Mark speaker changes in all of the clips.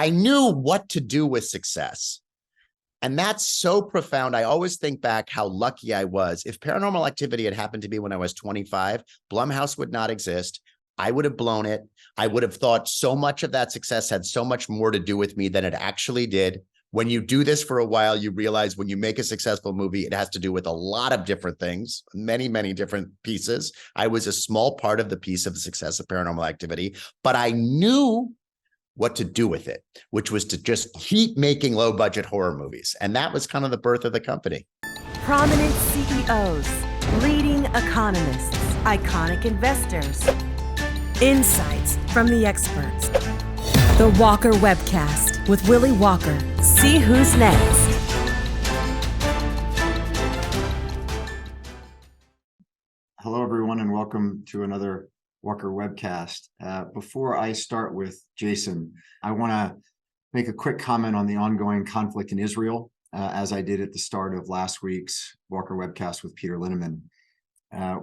Speaker 1: I knew what to do with success. And that's so profound. I always think back how lucky I was. If Paranormal Activity had happened to me when I was 25, Blumhouse would not exist. I would have blown it. I would have thought so much of that success had so much more to do with me than it actually did. When you do this for a while, you realize when you make a successful movie, it has to do with a lot of different things, many, many different pieces. I was a small part of the piece of the success of Paranormal Activity, but I knew what to do with it, which was to just keep making low budget horror movies. And that was kind of the birth of the company.
Speaker 2: Prominent CEOs, leading economists, iconic investors, insights from the experts. The Walker Webcast with Willy Walker. See who's next.
Speaker 3: Hello, everyone, and welcome to another Walker Webcast. Before I start with Jason, I want to make a quick comment on the ongoing conflict in Israel, as I did at the start of last week's Walker Webcast with Peter Linneman.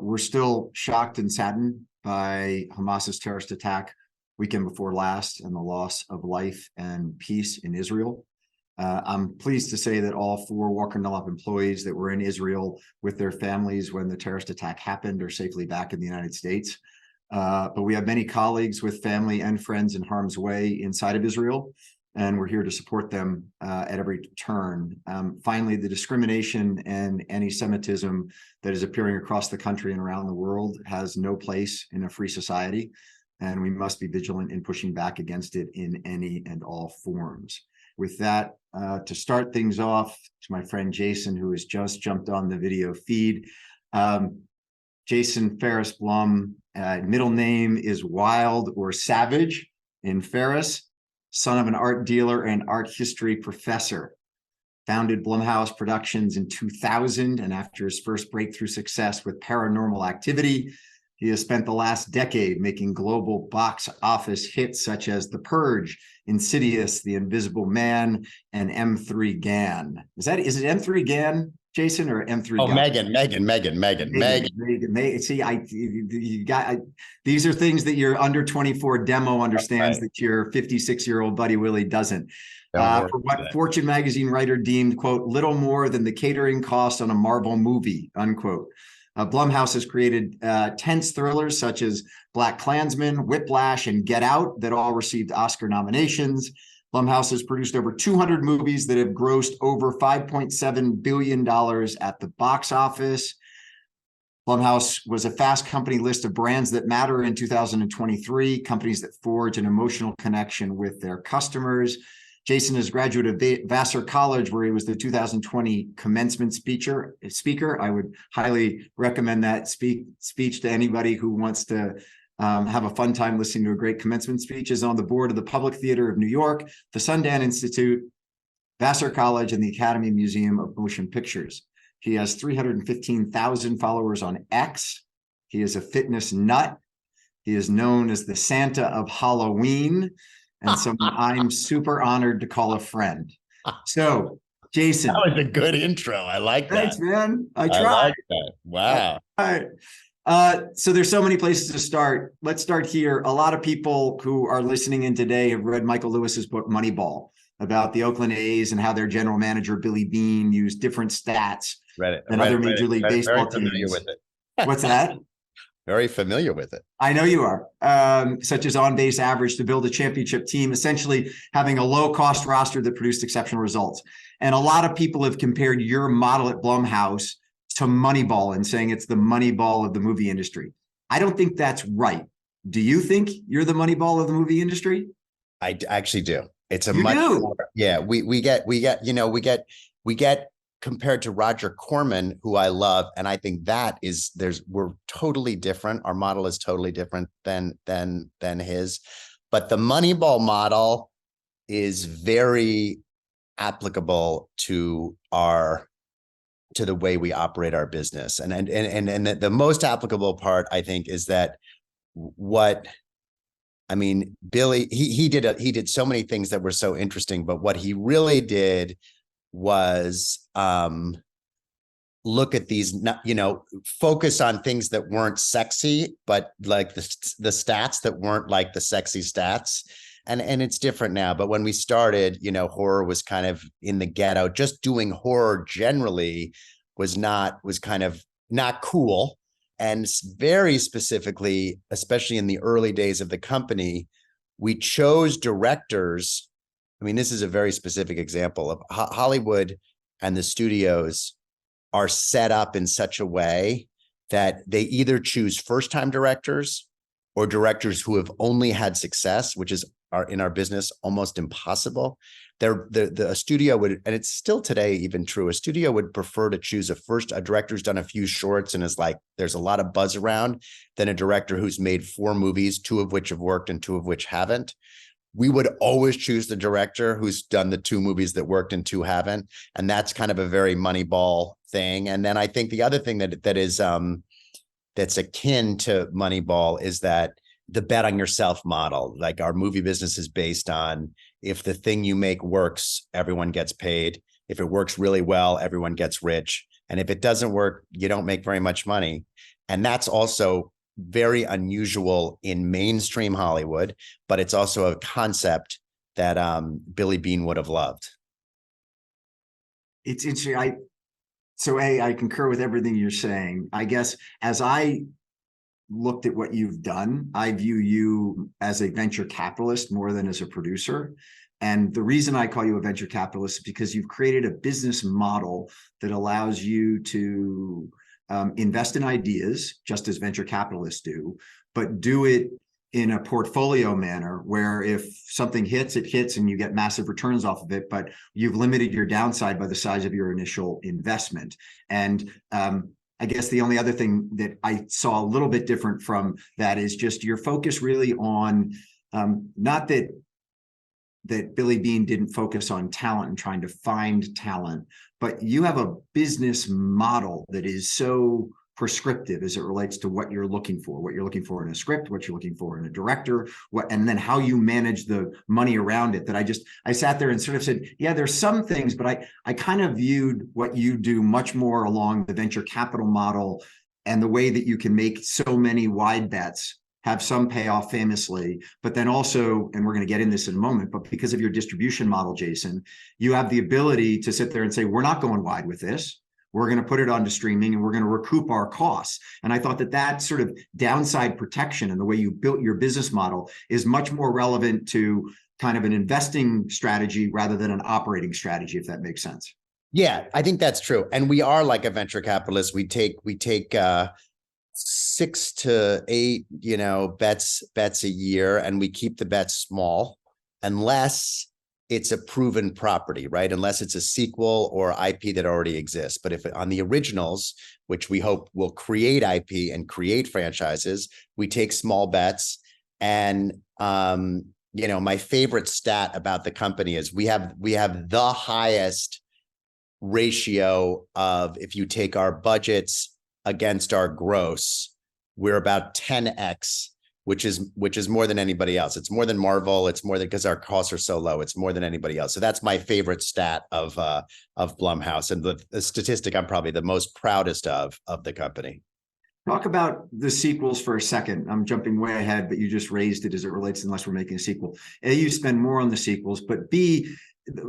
Speaker 3: We're still shocked and saddened by Hamas's terrorist attack weekend before last and the loss of life and peace in Israel. I'm pleased to say that all 4 Walker Dunlop employees that were in Israel with their families when the terrorist attack happened are safely back in the United States. But we have many colleagues with family and friends in harm's way inside of Israel, and we're here to support them at every turn. Finally, the discrimination and anti-Semitism that is appearing across the country and around the world has no place in a free society, and we must be vigilant in pushing back against it in any and all forms. With that, to start things off, to my friend Jason, who has just jumped on the video feed. Jason Ferris Blum, middle name is Wild or Savage in Ferris, son of an art dealer and art history professor. Founded Blumhouse Productions in 2000, and after his first breakthrough success with Paranormal Activity, he has spent the last decade making global box office hits such as The Purge, Insidious, The Invisible Man, and M3 Gan. Is it M3 Gan, Jason, or M3?
Speaker 1: Oh, Megan.
Speaker 3: See, these are things that your under 24 demo understands, right, that your 56-year-old buddy Willie doesn't. For what Fortune magazine writer deemed, quote, little more than the catering cost on a Marvel movie, unquote. Blumhouse has created tense thrillers such as Black Klansman, Whiplash, and Get Out that all received Oscar nominations. Blumhouse has produced over 200 movies that have grossed over $5.7 billion at the box office. Blumhouse was a Fast Company list of brands that matter in 2023, companies that forge an emotional connection with their customers. Jason is a graduate of Vassar College, where he was the 2020 commencement speaker. I would highly recommend that speech to anybody who wants to have a fun time listening to a great commencement speech. Is on the board of the Public Theater of New York, the Sundance Institute, Vassar College, and the Academy Museum of Motion Pictures. He has 315,000 followers on X. He is a fitness nut. He is known as the Santa of Halloween, and someone I'm super honored to call a friend. So, Jason.
Speaker 1: That was a good intro. I like that.
Speaker 3: Thanks, man. I tried.
Speaker 1: I like that. Wow.
Speaker 3: All right. So there's so many places to start. Let's start here. A lot of people who are listening in today have read Michael Lewis's book, Moneyball, about the Oakland A's and how their general manager, Billy Beane, used different stats than other Major League Baseball teams.
Speaker 1: With it.
Speaker 3: What's that?
Speaker 1: Very familiar with it.
Speaker 3: I know you are, such as on-base average to build a championship team, essentially having a low-cost roster that produced exceptional results. And a lot of people have compared your model at Blumhouse to Moneyball and saying it's the Moneyball of the movie industry. I don't think that's right. Do you think you're the Moneyball of the movie industry?
Speaker 1: I actually do. It's a
Speaker 3: you
Speaker 1: much
Speaker 3: do.
Speaker 1: More, yeah. We get compared to Roger Corman, who I love, and I think that is we're totally different. Our model is totally different than his, but the Moneyball model is very applicable to the way we operate our business, and the most applicable part, I think, is that Billy, he did so many things that were so interesting, but what he really did was look at these, focus on things that weren't sexy, but like the stats that weren't like the sexy stats, and it's different now, but when we started, you know, horror was kind of in the ghetto. Just doing horror generally was kind of not cool. And very specifically, especially in the early days of the company, we chose directors. I mean, this is a very specific example of Hollywood, and the studios are set up in such a way that they either choose first-time directors or directors who have only had success, which is in our business almost impossible. A studio would, and it's still today even true, a studio would prefer to choose a director who's done a few shorts and is like, there's a lot of buzz around, than a director who's made 4 movies, 2 of which have worked and 2 of which haven't. We would always choose the director who's done the 2 movies that worked and 2 haven't. And that's kind of a very Moneyball thing. And then I think the other thing that is that's akin to Moneyball is that the bet on yourself model. Like, our movie business is based on, if the thing you make works, everyone gets paid. If it works really well, everyone gets rich. And if it doesn't work, you don't make very much money. And that's also very unusual in mainstream Hollywood, but it's also a concept that Billy Beane would have loved.
Speaker 3: It's interesting. I concur with everything you're saying. I guess as I looked at what you've done, I view you as a venture capitalist more than as a producer. And the reason I call you a venture capitalist is because you've created a business model that allows you to invest in ideas, just as venture capitalists do, but do it in a portfolio manner where if something hits, it hits and you get massive returns off of it, but you've limited your downside by the size of your initial investment. And I guess the only other thing that I saw a little bit different from that is just your focus really on, not that Billy Beane didn't focus on talent and trying to find talent, but you have a business model that is so prescriptive as it relates to what you're looking for in a script, what you're looking for in a director, and then how you manage the money around it. That I sat there and sort of said, yeah, there's some things, but I kind of viewed what you do much more along the venture capital model, and the way that you can make so many wide bets, have some payoff famously, but then also, and we're going to get in this in a moment, but because of your distribution model, Jason, you have the ability to sit there and say, we're not going wide with this. We're going to put it onto streaming and we're going to recoup our costs. And I thought that sort of downside protection and the way you built your business model is much more relevant to kind of an investing strategy rather than an operating strategy, if that makes sense.
Speaker 1: Yeah, I think that's true. And we are like a venture capitalist. We take 6 to 8, bets a year, and we keep the bets small unless it's a proven property, right? Unless it's a sequel or IP that already exists. But if on the originals, which we hope will create IP and create franchises, we take small bets. And my favorite stat about the company is we have the highest ratio of, if you take our budgets against our gross, we're about 10x, which is more than anybody else. It's more than Marvel. It's more than, because our costs are so low, it's more than anybody else. So that's my favorite stat of Blumhouse, and the statistic I'm probably the most proudest of the company.
Speaker 3: Talk about the sequels for a second. I'm jumping way ahead, but you just raised it as it relates, unless we're making a sequel. A, you spend more on the sequels, but B,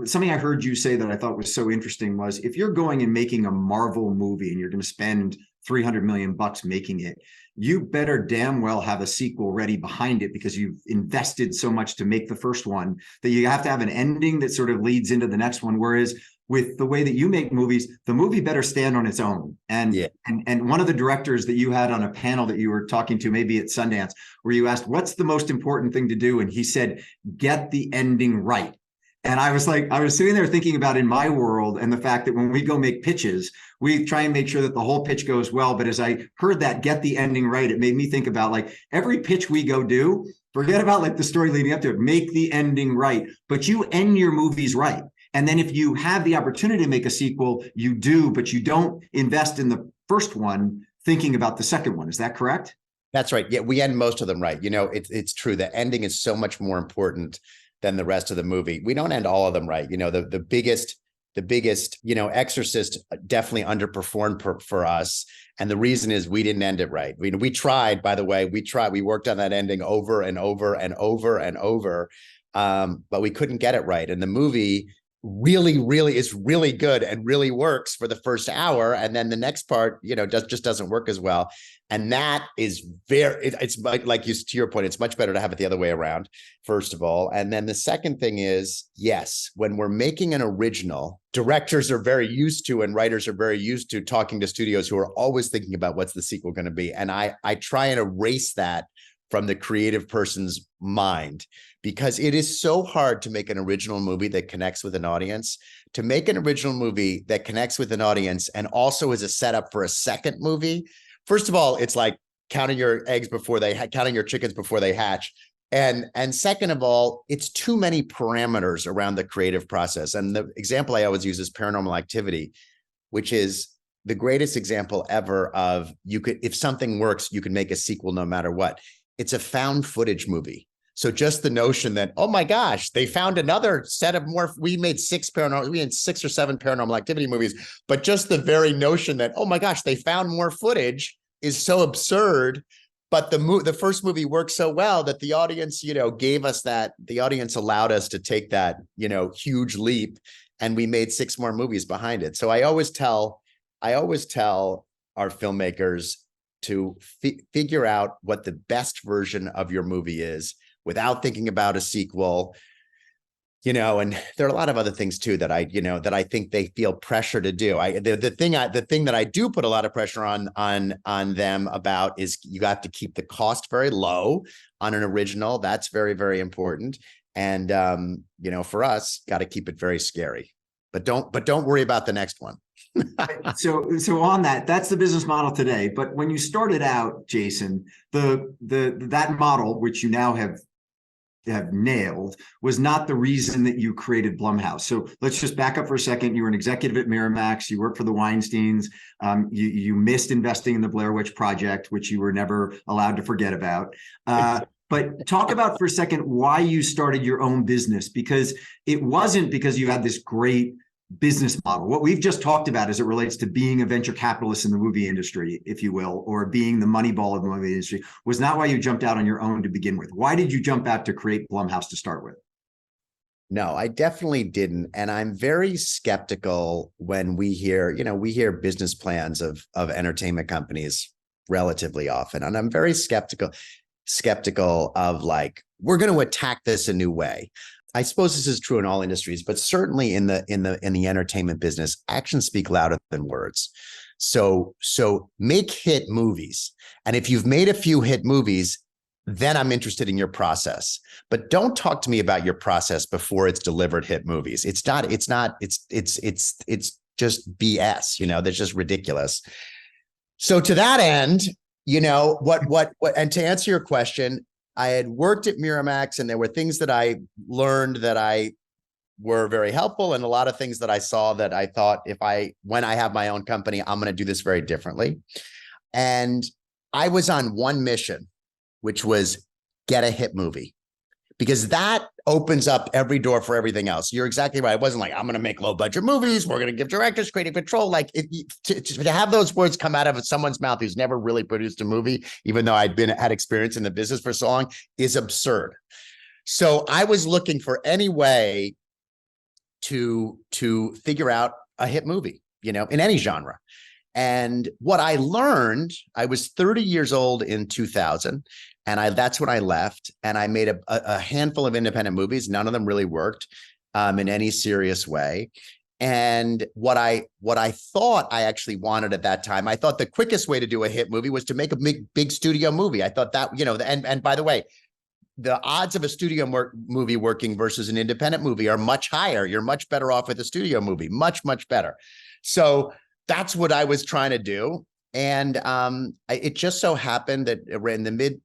Speaker 3: something I heard you say that I thought was so interesting was, if you're going and making a Marvel movie and you're going to spend $300 million making it, you better damn well have a sequel ready behind it, because you've invested so much to make the first one that you have to have an ending that sort of leads into the next one. Whereas with the way that you make movies, the movie better stand on its own. And one of the directors that you had on a panel that you were talking to, maybe at Sundance, where you asked, what's the most important thing to do? And he said, get the ending right. And I was sitting there thinking about, in my world, and the fact that when we go make pitches, we try and make sure that the whole pitch goes well. But as I heard that, get the ending right, it made me think about, like, every pitch we go do, forget about like the story leading up to it, make the ending right. But you end your movies right. And then if you have the opportunity to make a sequel, you do, but you don't invest in the first one thinking about the second one. Is that correct?
Speaker 1: That's right. Yeah, we end most of them right. It's true. The ending is so much more important than the rest of the movie. We don't end all of them right. The biggest, Exorcist definitely underperformed for us. And the reason is we didn't end it right. We tried, by the way, we worked on that ending over and over and over and over. but we couldn't get it right. And the movie really is really good and really works for the first hour, and then the next part, just doesn't work as well. And that is it's like you, to your point, it's much better to have it the other way around, first of all. And then the second thing is, yes, when we're making an original, directors are very used to, and writers are very used to talking to studios who are always thinking about what's the sequel going to be. And I try and erase that from the creative person's mind, because it is so hard to make an original movie that connects with an audience. To make an original movie that connects with an audience and also is a setup for a second movie, first of all, it's like counting your chickens before they hatch. And second of all, it's too many parameters around the creative process. And the example I always use is Paranormal Activity, which is the greatest example ever of, if something works, you can make a sequel no matter what. It's a found footage movie. So just the notion that, oh my gosh, they found another set of more, we had 6 or 7 Paranormal Activity movies, but just the very notion that, oh my gosh, they found more footage is so absurd. But the first movie worked so well that the audience, gave us that, the audience allowed us to take that, huge leap, and we made 6 more movies behind it. So I always tell our filmmakers to figure out what the best version of your movie is without thinking about a sequel, and there are a lot of other things too that I think they feel pressure to do. The thing that I do put a lot of pressure on them about is you have to keep the cost very low on an original. That's very, very important. And, for us, got to keep it very scary, but don't worry about the next one.
Speaker 3: So on that's the business model today. But when you started out, Jason, that model, which you now have nailed, was not the reason that you created Blumhouse. So let's just back up for a second. You were an executive at Miramax. You worked for the Weinsteins. You missed investing in the Blair Witch Project, which you were never allowed to forget about. But talk about for a second why you started your own business, because it wasn't because you had this great business model. What we've just talked about as it relates to being a venture capitalist in the movie industry, if you will, or being the Moneyball of the movie industry, was not why you jumped out on your own to begin with. Why did you jump out to create Blumhouse to start with?
Speaker 1: No, I definitely didn't. And I'm very skeptical when we hear business plans of entertainment companies relatively often. And I'm very skeptical of, like, we're going to attack this a new way. I suppose this is true in all industries, but certainly in the entertainment business, actions speak louder than words. So make hit movies. And if you've made a few hit movies, then I'm interested in your process. But don't talk to me about your process before it's delivered hit movies. It's just BS, that's just ridiculous. So to that end, and to answer your question, I had worked at Miramax, and there were things that I learned that were very helpful, and a lot of things that I saw that I thought, when I have my own company, I'm going to do this very differently. And I was on one mission, which was get a hit movie, because that opens up every door for everything else. You're exactly right. It wasn't like, I'm going to make low budget movies, we're going to give directors creative control. Like, to have those words come out of someone's mouth who's never really produced a movie, even though had experience in the business for so long, is absurd. So I was looking for any way to figure out a hit movie, in any genre. And what I learned, I was 30 years old in 2000. And that's when I left, and I made a handful of independent movies. None of them really worked in any serious way. And what I thought I actually wanted at that time, I thought the quickest way to do a hit movie was to make a big studio movie. I thought that, and by the way, the odds of a studio movie working versus an independent movie are much higher. You're much better off with a studio movie, much, much better. So that's what I was trying to do. And it just so happened that in the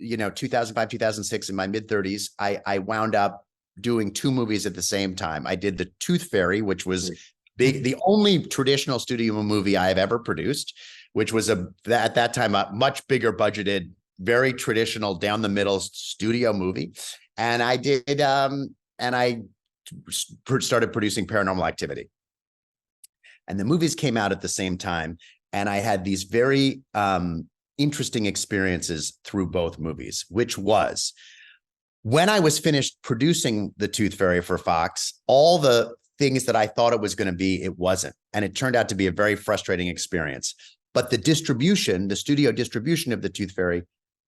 Speaker 1: 2005, 2006, in my mid 30s, I wound up doing 2 movies at the same time. I did The Tooth Fairy, which was the only traditional studio movie I have ever produced, which was at that time a much bigger budgeted, very traditional down the middle studio movie. And I did, and I started producing Paranormal Activity. And the movies came out at the same time. And I had these very interesting experiences through both movies, which was When I was finished producing The Tooth Fairy for Fox, all the things that I thought it was going to be, it wasn't. And it turned out to be a very frustrating experience. But the distribution, the studio distribution of The Tooth Fairy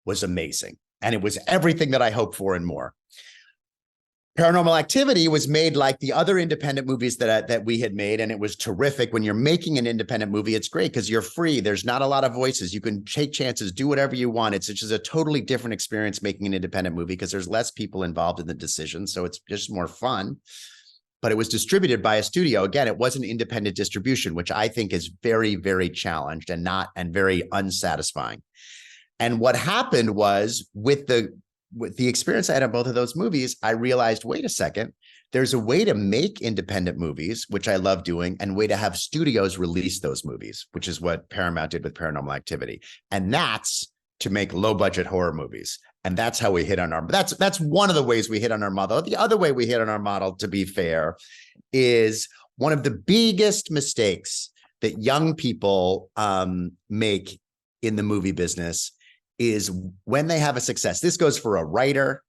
Speaker 1: was amazing. And it was everything that I hoped for and more. Paranormal Activity was made like the other independent movies that we had made, and it was terrific. When you're making an independent movie, it's great because you're free. There's not a lot of voices. You can take chances, do whatever you want. It's just a totally different experience making an independent movie because there's less people involved in the decision, so it's just more fun. But it was distributed by a studio. Again, it wasn't independent distribution, which I think is very, very challenged and very unsatisfying. And what happened was with the experience I had on both of those movies, I realized, wait a second, there's a way to make independent movies, which I love doing, and a way to have studios release those movies, which is what Paramount did with Paranormal Activity. And that's to make low budget horror movies. And that's how we hit on that's one of the ways we hit on our model. The other way we hit on our model, to be fair, is one of the biggest mistakes that young people make in the movie business is when they have a success. This goes for a writer,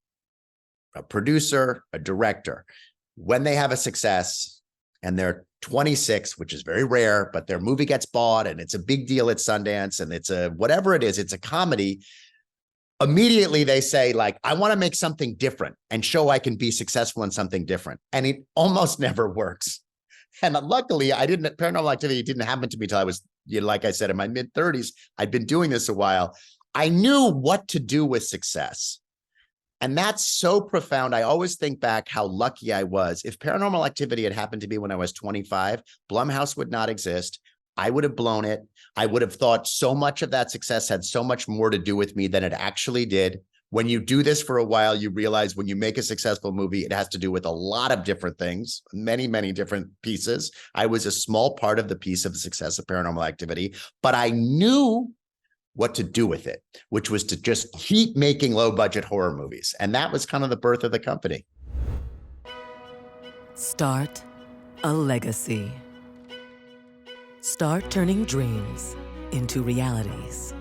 Speaker 1: a producer, a director. When they have a success and they're 26, which is very rare, but their movie gets bought and it's a big deal at Sundance and it's a whatever it is, it's a comedy. Immediately they say, like, I want to make something different and show I can be successful in something different. And it almost never works. And luckily, Paranormal Activity didn't happen to me till I was, like I said, in my mid-30s. I'd been doing this a while. I knew what to do with success. And that's so profound. I always think back how lucky I was. If Paranormal Activity had happened to me when I was 25, Blumhouse would not exist. I would have blown it. I would have thought so much of that success had so much more to do with me than it actually did. When you do this for a while, you realize when you make a successful movie, it has to do with a lot of different things, many, many different pieces. I was a small part of the piece of the success of Paranormal Activity, but I knew what to do with it, which was to just keep making low budget horror movies. And that was kind of the birth of the company.
Speaker 2: Start a legacy. Start turning dreams into realities.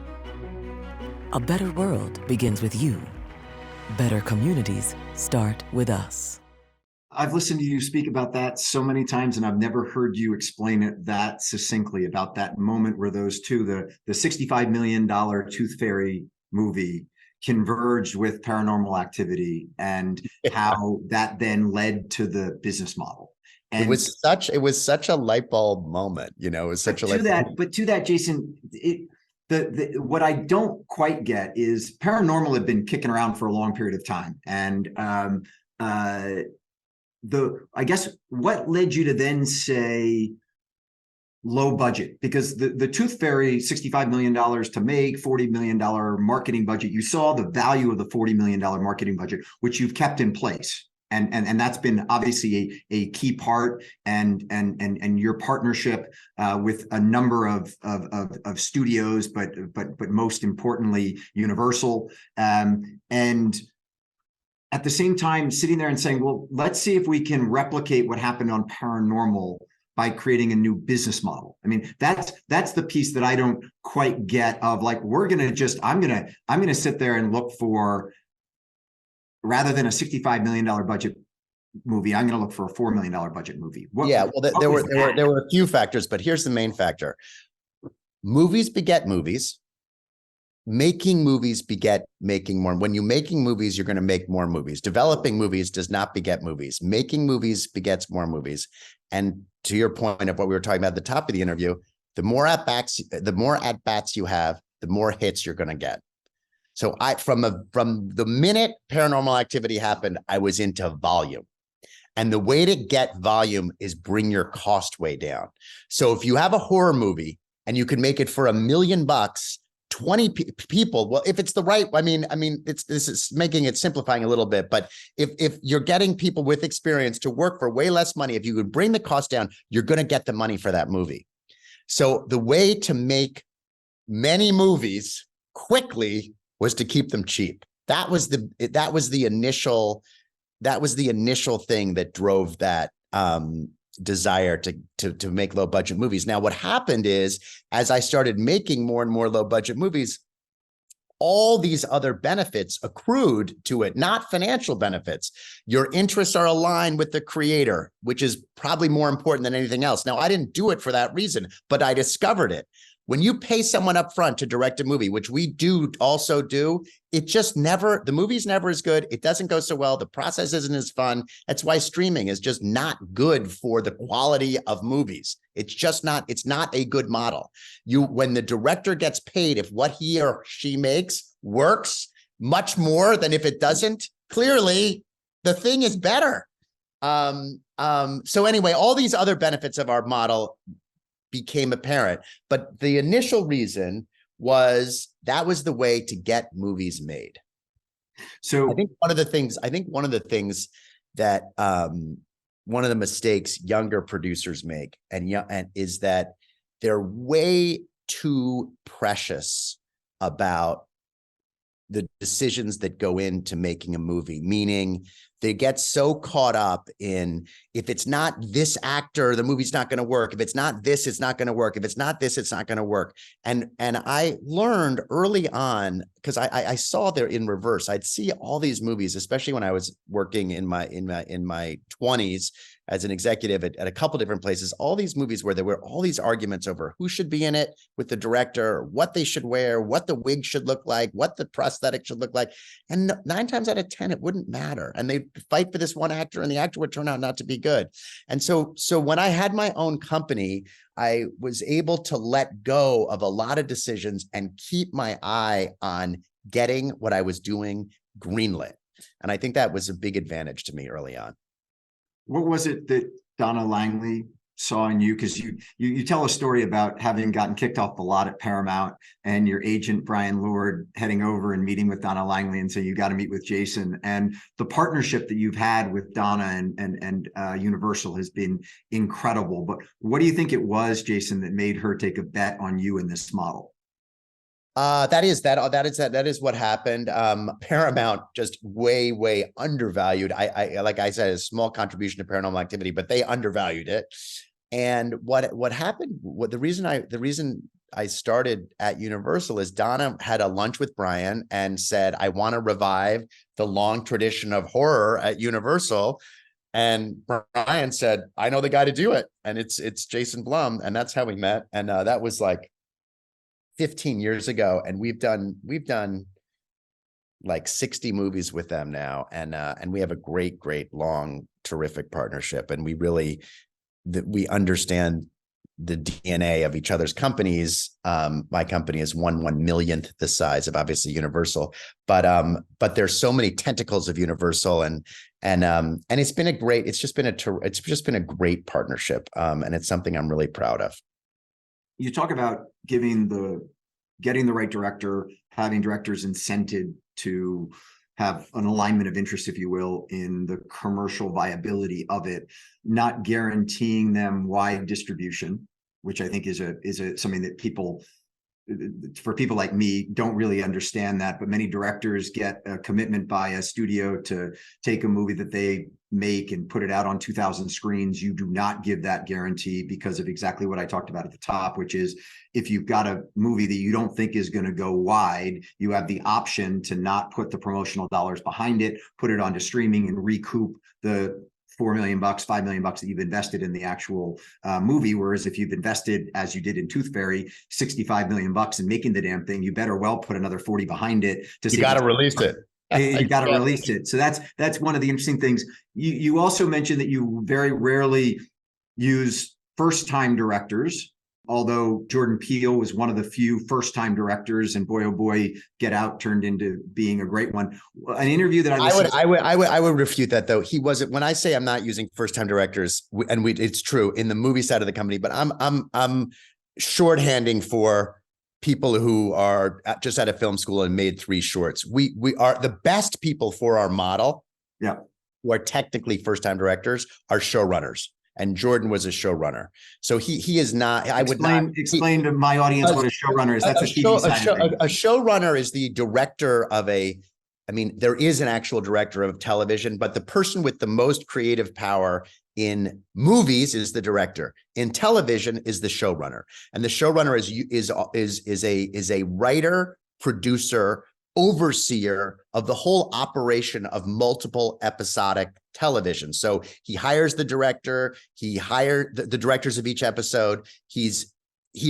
Speaker 2: A better world begins with you. Better communities start with us.
Speaker 3: I've listened to you speak about that so many times, and I've never heard you explain it that succinctly about that moment where those two, the $65 million Tooth Fairy movie converged with Paranormal Activity and how that then led to the business model. And
Speaker 1: it was such a light bulb moment, it was such a light bulb.
Speaker 3: But to that, Jason, what I don't quite get is Paranormal had been kicking around for a long period of time. And I guess what led you to then say low budget? Because the Tooth Fairy, $65 million to make, $40 million marketing budget, you saw the value of the $40 million marketing budget, which you've kept in place. And that's been obviously a key part, and your partnership with a number of studios, but most importantly, Universal, and at the same time sitting there and saying, well, let's see if we can replicate what happened on Paranormal by creating a new business model. I mean, that's the piece that I don't quite get of, like, I'm gonna sit there and look for, rather than a $65 million budget movie, I'm going to look for a $4 million budget movie.
Speaker 1: There were a few factors, but here's the main factor. Movies beget movies. Making movies beget making more. When you're making movies, you're going to make more movies. Developing movies does not beget movies. Making movies begets more movies. And to your point of what we were talking about at the top of the interview, the more at bats you have, the more hits you're going to get. So from the minute Paranormal Activity happened, I was into volume. And the way to get volume is bring your cost way down. So if you have a horror movie and you can make it for $1 million, 20 people, well, if it's the right, this is making it simplifying a little bit, but if you're getting people with experience to work for way less money, if you could bring the cost down, you're going to get the money for that movie. So the way to make many movies quickly was to keep them cheap. That was the initial thing that drove that desire to make low budget movies. Now, what happened is, as I started making more and more low budget movies, all these other benefits accrued to it, not financial benefits. Your interests are aligned with the creator, which is probably more important than anything else. Now, I didn't do it for that reason, but I discovered it. When you pay someone up front to direct a movie, which we do also do, it just never, the movie's never as good. It doesn't go so well. The process isn't as fun. That's why streaming is just not good for the quality of movies. It's just not, it's not a good model. When the director gets paid, if what he or she makes works much more than if it doesn't, clearly the thing is better. So anyway, all these other benefits of our model became apparent, but the initial reason was that was the way to get movies made. So I think one of the things that one of the mistakes younger producers make and is that they're way too precious about the decisions that go into making a movie, meaning they get so caught up in, if it's not this actor, the movie's not going to work. If it's not this, it's not going to work. If it's not this, it's not going to work. And I learned early on, because I saw there in reverse. I'd see all these movies, especially when I was working in my 20s as an executive at a couple different places, all these movies where there were all these arguments over who should be in it with the director, what they should wear, what the wig should look like, what the prosthetic should look like. And 9 times out of 10, it wouldn't matter. And they fight for this one actor and the actor would turn out not to be good. And so when I had my own company, I was able to let go of a lot of decisions and keep my eye on getting what I was doing greenlit. And I think that was a big advantage to me early on.
Speaker 3: What was it that Donna Langley saw in you? Because you tell a story about having gotten kicked off the lot at Paramount and your agent, Brian Lord, heading over and meeting with Donna Langley and saying, you got to meet with Jason. And the partnership that you've had with Donna and Universal has been incredible. But what do you think it was, Jason, that made her take a bet on you in this model?
Speaker 1: That is what happened. Paramount just way undervalued. I like I said, a small contribution to Paranormal Activity, but they undervalued it. And what happened? The reason I started at Universal is Donna had a lunch with Brian and said, I want to revive the long tradition of horror at Universal. And Brian said, I know the guy to do it. And it's Jason Blum. And that's how we met. And that was like 15 years ago, and we've done like 60 movies with them now, and we have a great long terrific partnership, and we understand the DNA of each other's companies. My company is 1/1,000,000th the size of obviously Universal, but there's so many tentacles of Universal, and it's just been a great partnership, and it's something I'm really proud of.
Speaker 3: You talk about getting the right director, having directors incented to have an alignment of interest, if you will, in the commercial viability of it, not guaranteeing them wide distribution, which I think is something that people like me don't really understand that, but many directors get a commitment by a studio to take a movie that they make and put it out on 2,000 screens. You do not give that guarantee because of exactly what I talked about at the top, which is if you've got a movie that you don't think is going to go wide, you have the option to not put the promotional dollars behind it, put it onto streaming and recoup the $4 million, $5 million that you've invested in the actual movie. Whereas if you've invested, as you did in Tooth Fairy, $65 million in making the damn thing, you better well put another 40 behind it.
Speaker 1: You got to release it.
Speaker 3: You got to release it. So that's one of the interesting things. You also mentioned that you very rarely use first-time directors, although Jordan Peele was one of the few first-time directors, and boy, oh boy, Get Out turned into being a great one. An interview that
Speaker 1: I would refute that, though. He wasn't. When I say I'm not using first-time directors, and it's true in the movie side of the company, but I'm shorthanding for people who are just out of film school and made 3 shorts. We are the best people for our model.
Speaker 3: Yeah,
Speaker 1: who are technically first-time directors are showrunners. And Jordan was a showrunner. So he is not,
Speaker 3: explain to my audience what a showrunner is. That's a
Speaker 1: showrunner is the director of there is an actual director of television, but the person with the most creative power in movies is the director. In television is the showrunner. And the showrunner is a writer, producer, overseer of the whole operation of multiple episodic television. So he hires the director, he hired the directors of each episode. He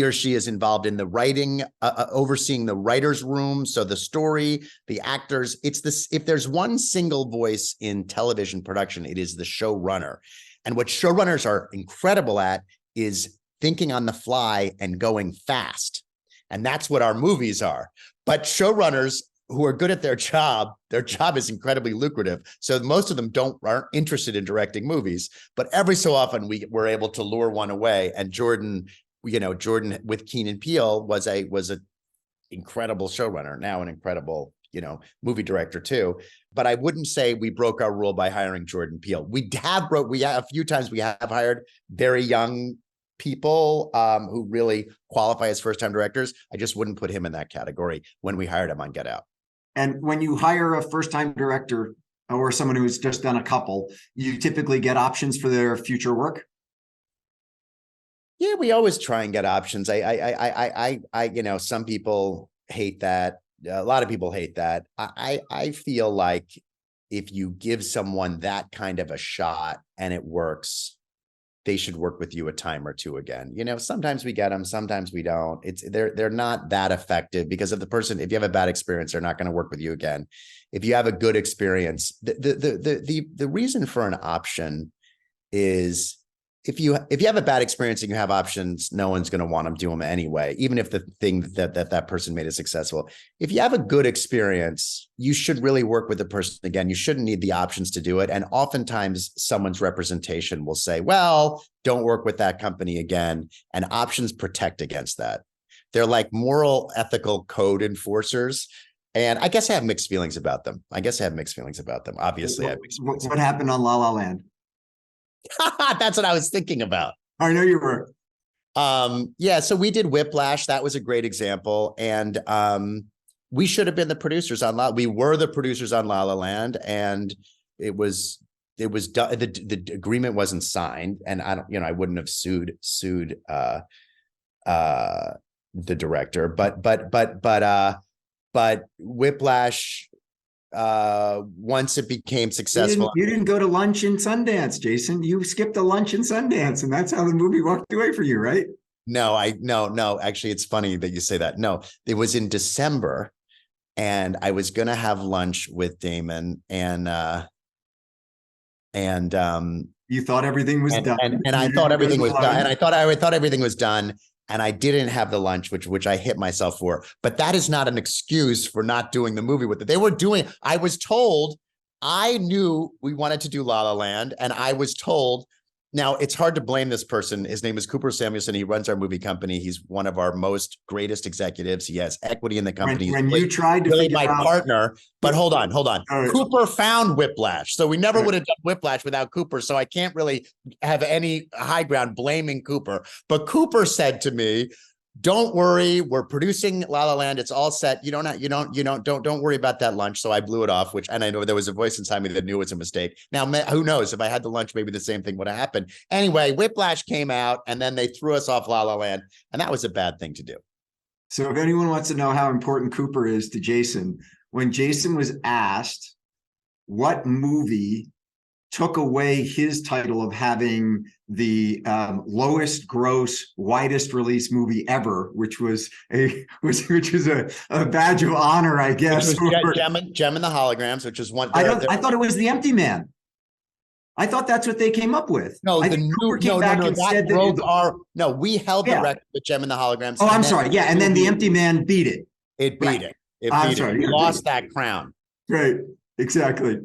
Speaker 1: or she is involved in the writing, overseeing the writer's room. So the story, the actors, it's this, if there's one single voice in television production, it is the showrunner. And what showrunners are incredible at is thinking on the fly and going fast. And that's what our movies are. But showrunners who are good at their job is incredibly lucrative. So most of them aren't interested in directing movies, but every so often we're able to lure one away. And Jordan with Keen and Peele was a incredible showrunner, now an incredible, movie director too. But I wouldn't say we broke our rule by hiring Jordan Peele. We have a few times we have hired very young people who really qualify as first-time directors. I just wouldn't put him in that category when we hired him on Get Out.
Speaker 3: And when you hire a first-time director or someone who's just done a couple, you typically get options for their future work?
Speaker 1: Yeah, we always try and get options. Some people hate that. A lot of people hate that. I feel like if you give someone that kind of a shot and it works, they should work with you a time or two again. Sometimes we get them, sometimes we don't. They're not that effective because if you have a bad experience, they're not going to work with you again. If you have a good experience, the reason for an option is if you have a bad experience and you have options, no one's going to want to do them anyway, even if the thing that person made is successful. If you have a good experience, you should really work with the person again. You shouldn't need the options to do it. And oftentimes someone's representation will say, well, don't work with that company again. And options protect against that. They're like moral, ethical code enforcers. And I guess I have mixed feelings about them. Obviously, I have mixed feelings.
Speaker 3: What happened on La La Land?
Speaker 1: That's what I was thinking about.
Speaker 3: I know you were.
Speaker 1: So we did Whiplash. That was a great example. And we should have been the producers on we were the producers on La La Land, and it was done. The agreement wasn't signed, and I wouldn't have sued the director, but Whiplash, once it became successful.
Speaker 3: You didn't go to lunch in Sundance, Jason. You skipped a lunch in Sundance, and that's how the movie walked away for you, right?
Speaker 1: No. Actually, it's funny that you say that. No, it was in December, and I was going to have lunch with Damon, and
Speaker 3: you thought everything was done,
Speaker 1: and I thought everything was done, and I thought everything was done. And I didn't have the lunch, which I hit myself for. But that is not an excuse for not doing the movie with it. They were doing, I was told, I knew we wanted to do La La Land, and I was told, now it's hard to blame this person. His name is Cooper Samuelson. He runs our movie company. He's one of our most greatest executives. He has equity in the company.
Speaker 3: When you tried to
Speaker 1: really my partner, but hold on.
Speaker 3: Right.
Speaker 1: Cooper found Whiplash. So we never would have done Whiplash without Cooper. So I can't really have any high ground blaming Cooper. But Cooper said to me, don't worry, we're producing La La Land. It's all set. Don't worry about that lunch. So I blew it off, and I know there was a voice inside me that knew it was a mistake. Now, who knows? If I had the lunch, maybe the same thing would have happened. Anyway, Whiplash came out, and then they threw us off La La Land, and that was a bad thing to do.
Speaker 3: So if anyone wants to know how important Cooper is to Jason, when Jason was asked what movie took away his title of having the lowest gross, widest release movie ever, which was a badge of honor, I guess.
Speaker 1: Gem and the Holograms, which is one.
Speaker 3: I thought it was The Empty Man. I thought that's what they came up with.
Speaker 1: No,
Speaker 3: we held
Speaker 1: the record with Gem and the Holograms.
Speaker 3: Oh, I'm sorry. Yeah, and then The Empty Man beat it.
Speaker 1: It beat it. We lost that crown.
Speaker 3: Right. Exactly.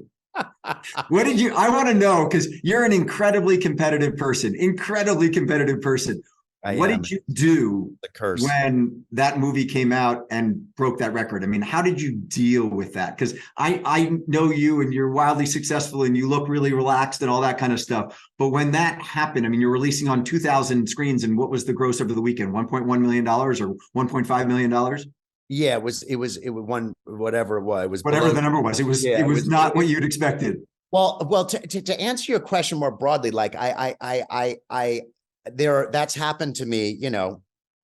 Speaker 3: I want to know, because you're an incredibly competitive person. What did you do when that movie came out and broke that record? I mean, how did you deal with that? Because I know you, and you're wildly successful, and you look really relaxed and all that kind of stuff. But when that happened, I mean, you're releasing on 2,000 screens, and what was the gross over the weekend? $1.1 million or $1.5 million?
Speaker 1: Yeah, it was one, whatever it was. It was
Speaker 3: whatever the number was. It was not what you'd expected.
Speaker 1: Well, to answer your question more broadly, like that's happened to me,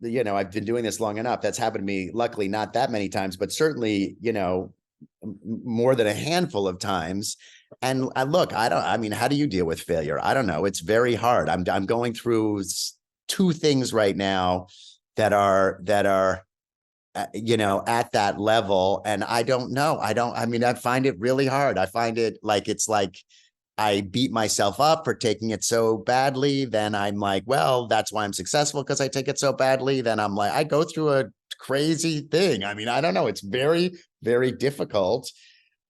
Speaker 1: I've been doing this long enough. That's happened to me, luckily, not that many times, but certainly, more than a handful of times. And look, I mean, how do you deal with failure? I don't know. It's very hard. I'm going through two things right now that are at that level. And I don't know. I find it really hard. I find it like, it's like I beat myself up for taking it so badly. Then I'm like, well, that's why I'm successful, because I take it so badly. Then I'm like, I go through a crazy thing. I mean, I don't know. It's very, very difficult.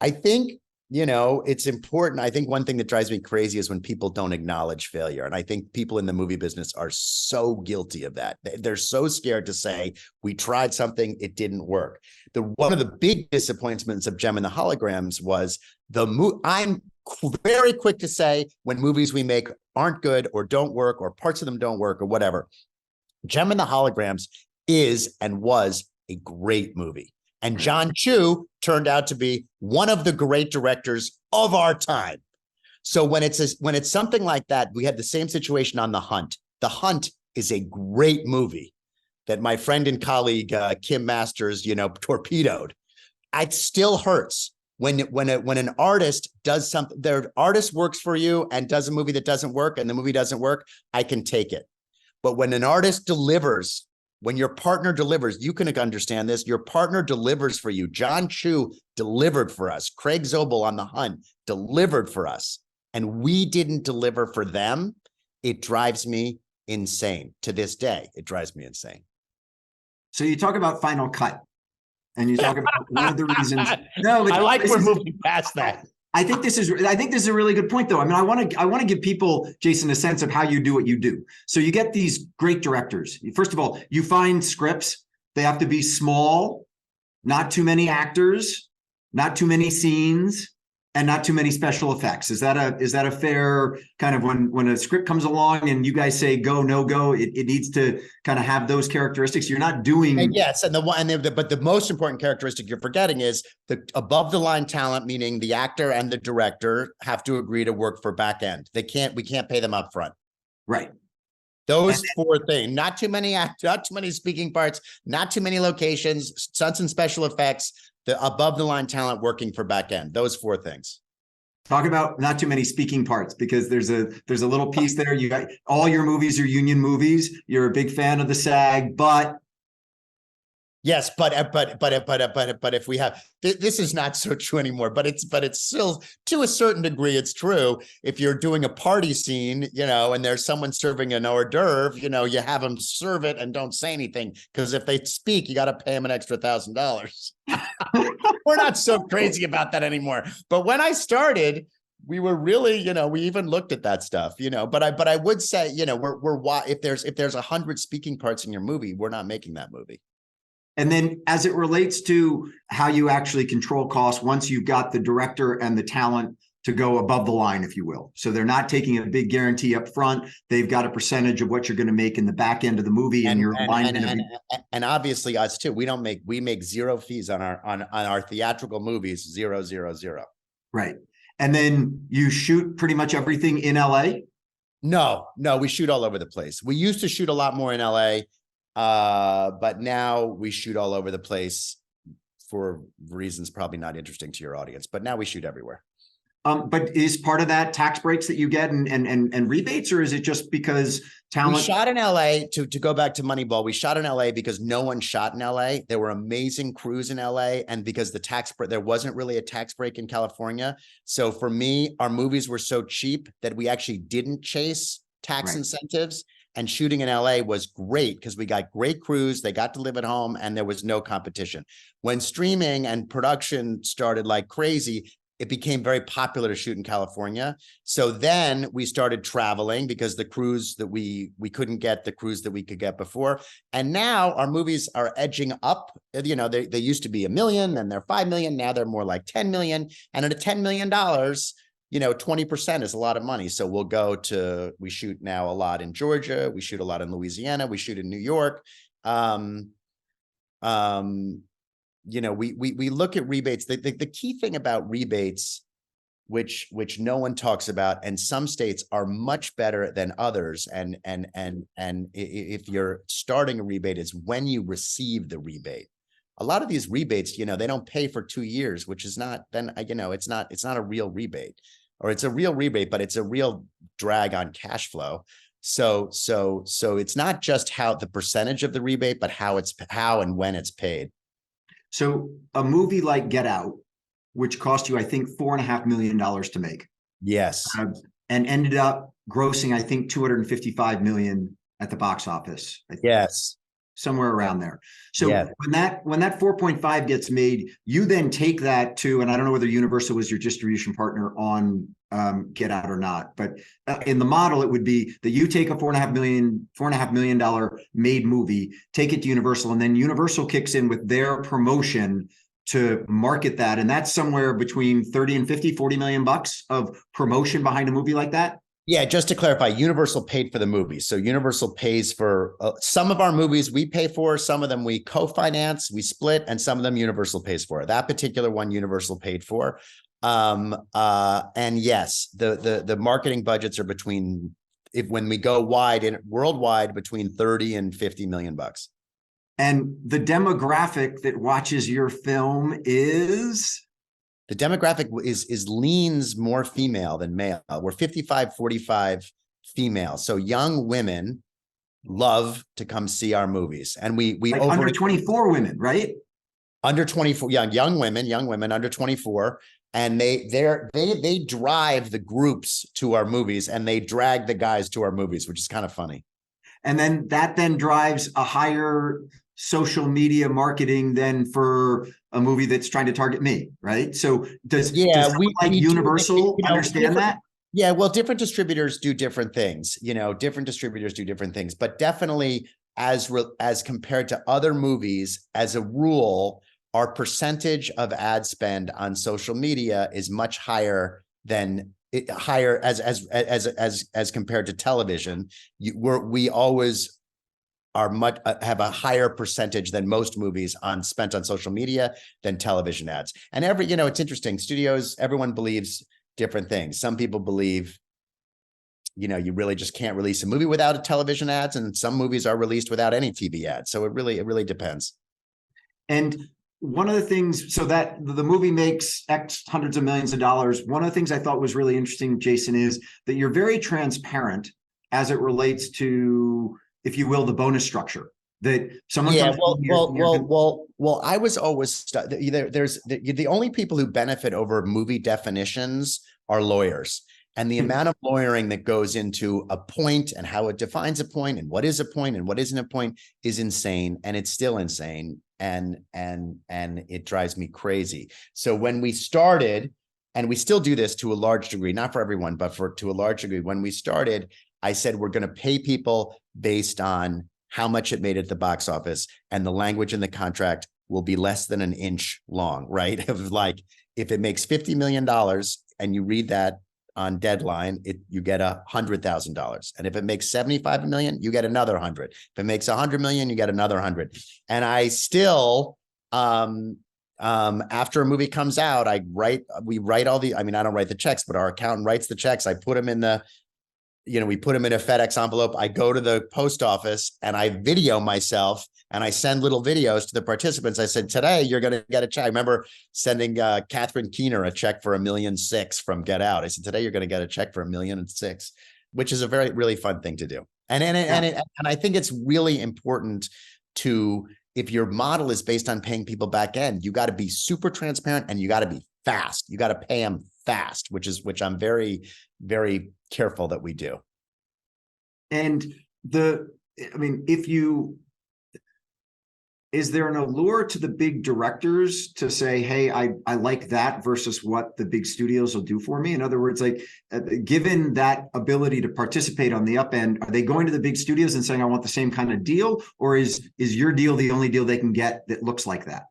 Speaker 1: I think, it's important. I think one thing that drives me crazy is when people don't acknowledge failure. And I think people in the movie business are so guilty of that. They're so scared to say, we tried something, it didn't work. One of the big disappointments of Gem and the Holograms was I'm very quick to say when movies we make aren't good or don't work or parts of them don't work or whatever. Gem and the Holograms is and was a great movie. And John Chu turned out to be one of the great directors of our time. So when it's something like that, we had the same situation on The Hunt. The Hunt is a great movie that my friend and colleague Kim Masters, torpedoed. It still hurts when an artist does something. Their artist works for you and does a movie that doesn't work, and the movie doesn't work. I can take it, but when an artist delivers. When your partner delivers, you can understand this. Your partner delivers for you. John Chu delivered for us. Craig Zobel on The Hunt delivered for us. And we didn't deliver for them. It drives me insane. To this day, it drives me insane.
Speaker 3: So you talk about Final Cut. And you talk about one of the reasons. No,
Speaker 1: I like we're moving past that.
Speaker 3: I think this is a really good point, though. I mean, I want to give people, Jason, a sense of how you do what you do. So you get these great directors. First of all, you find scripts. They have to be small, not too many actors, not too many scenes, and not too many special effects. Is that a fair kind of when a script comes along and you guys say go, no go, it needs to kind of have those characteristics. You're not doing.
Speaker 1: And yes, but the most important characteristic you're forgetting is the above the line talent, meaning the actor and the director have to agree to work for back end. We can't pay them up front.
Speaker 3: Right.
Speaker 1: Those four things, not too many actors, not too many speaking parts, not too many locations, stunts and special effects, the above the line talent working for back end. Those four things.
Speaker 3: Talk about not too many speaking parts, because there's a little piece there. You got all your movies are union movies. You're a big fan of the SAG, but
Speaker 1: yes, but if we have this is not so true anymore, but it's still to a certain degree it's true. If you're doing a party scene, and there's someone serving an hors d'oeuvre, you have them serve it and don't say anything, because if they speak, you got to pay them an extra $1,000. We're not so crazy about that anymore. But when I started, we were really, we even looked at that stuff, but I would say, if there's 100 speaking parts in your movie, we're not making that movie.
Speaker 3: And then as it relates to how you actually control costs, once you've got the director and the talent to go above the line, if you will. So they're not taking a big guarantee up front. They've got a percentage of what you're going to make in the back end of the movie. And
Speaker 1: obviously us too. We make zero fees on our theatrical movies, 0, 0, 0.
Speaker 3: Right. And then you shoot pretty much everything in LA?
Speaker 1: No, we shoot all over the place. We used to shoot a lot more in LA. But now we shoot all over the place for reasons probably not interesting to your audience, but now we shoot everywhere.
Speaker 3: But is part of that tax breaks that you get and rebates, or is it just because talent?
Speaker 1: We shot in LA to go back to Moneyball. We shot in LA because no one shot in LA. There were amazing crews in LA, and because there wasn't really a tax break in California. So for me, our movies were so cheap that we actually didn't chase tax incentives. And shooting in LA was great because we got great crews. They got to live at home and there was no competition. When streaming and production started like crazy, it became very popular to shoot in California. So then we started traveling because the crews that we couldn't get the crews that we could get before. And now our movies are edging up. They used to be $1 million, then they're 5 million. Now they're more like 10 million. And at a $10 million, 20% is a lot of money. So we shoot now a lot in Georgia. We shoot a lot in Louisiana. We shoot in New York. We look at rebates. The key thing about rebates, which no one talks about, and some states are much better than others. And if you're starting a rebate, it's when you receive the rebate. A lot of these rebates, they don't pay for 2 years, which is not, then, it's not a real rebate, or it's a real rebate, but it's a real drag on cash flow. So it's not just how the percentage of the rebate, but how and when it's paid.
Speaker 3: So a movie like Get Out, which cost you, I think, $4.5 million to make.
Speaker 1: Yes.
Speaker 3: And ended up grossing, I think, $255 million at the box office.
Speaker 1: Yes.
Speaker 3: Somewhere around there. So
Speaker 1: yeah.
Speaker 3: when that 4.5 gets made, you then take that to, and I don't know whether Universal was your distribution partner on Get Out or not, but in the model, it would be that you take a $4.5 million made movie, take it to Universal, and then Universal kicks in with their promotion to market that. And that's somewhere between 30 and 50, 40 million bucks of promotion behind a movie like that.
Speaker 1: Yeah, just to clarify, Universal paid for the movies. So Universal pays for some of our movies we pay for, some of them we co-finance, we split, and some of them Universal pays for. That particular one Universal paid for. And yes, the marketing budgets are between, when we go wide and worldwide, between 30 and 50 million bucks.
Speaker 3: And the demographic that watches your film is?
Speaker 1: The demographic is leans more female than male. We're 55-45 female. So young women love to come see our movies. And we
Speaker 3: like under 24 women, right?
Speaker 1: Under 24, young women under 24. And they drive the groups to our movies, and they drag the guys to our movies, which is kind of funny.
Speaker 3: And then that drives a higher social media marketing than for a movie that's trying to target me, right? So does Universal understand that?
Speaker 1: Yeah, well, different distributors do different things. But definitely as compared to other movies, as a rule, our percentage of ad spend on social media is much higher than as compared to television. We always have a higher percentage than most movies spent on social media than television ads. And it's interesting. Studios, everyone believes different things. Some people believe, you really just can't release a movie without a television ads, and some movies are released without any TV ads. So it really depends.
Speaker 3: And one of the things, so that the movie makes X hundreds of millions of dollars. One of the things I thought was really interesting, Jason, is that you're very transparent as it relates to, if you will, the bonus structure that someone.
Speaker 1: Yeah, well, I was always the only people who benefit over movie definitions are lawyers, and the amount of lawyering that goes into a point and how it defines a point and what is a point and what isn't a point is insane, and it's still insane, and it drives me crazy. So when we started, and we still do this to a large degree, not for everyone, but to a large degree, when we started, I said, we're going to pay people based on how much it made at the box office, and the language in the contract will be less than an inch long, right? Of like, if it makes $50 million and you read that on deadline, you get $100,000. And if it makes 75 million, you get another 100. If it makes 100 million, you get another 100. And I still, after a movie comes out, we write all the, I don't write the checks, but our accountant writes the checks. I put them in we put them in a FedEx envelope. I go to the post office and I video myself, and I send little videos to the participants. I said, today you're going to get a check. I remember sending Catherine Keener a check for $1.6 million from Get Out. I said, today you're going to get a check for $1.6 million, which is a really fun thing to do. And I think it's really important to, if your model is based on paying people back end, you got to be super transparent, and you got to be fast. You got to pay them fast, which I'm very, very careful that we do.
Speaker 3: And is there an allure to the big directors to say, hey, I like that versus what the big studios will do for me? In other words, like, given that ability to participate on the up end, are they going to the big studios and saying, I want the same kind of deal? Or is your deal the only deal they can get that looks like that?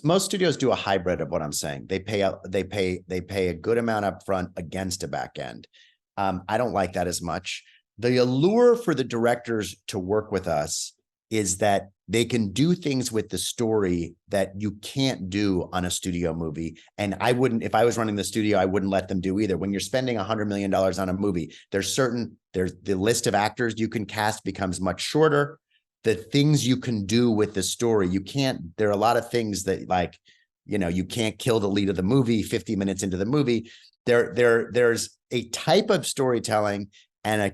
Speaker 1: Most studios do a hybrid of what I'm saying. They pay a good amount up front against a back end. I don't like that as much. The allure for the directors to work with us is that they can do things with the story that you can't do on a studio movie. And I wouldn't, if I was running the studio, I wouldn't let them do either. When you're spending $100 million on a movie, there's the list of actors you can cast becomes much shorter. The things you can do with the story, there are a lot of things that, like, you can't kill the lead of the movie 50 minutes into the movie. There's a type of storytelling and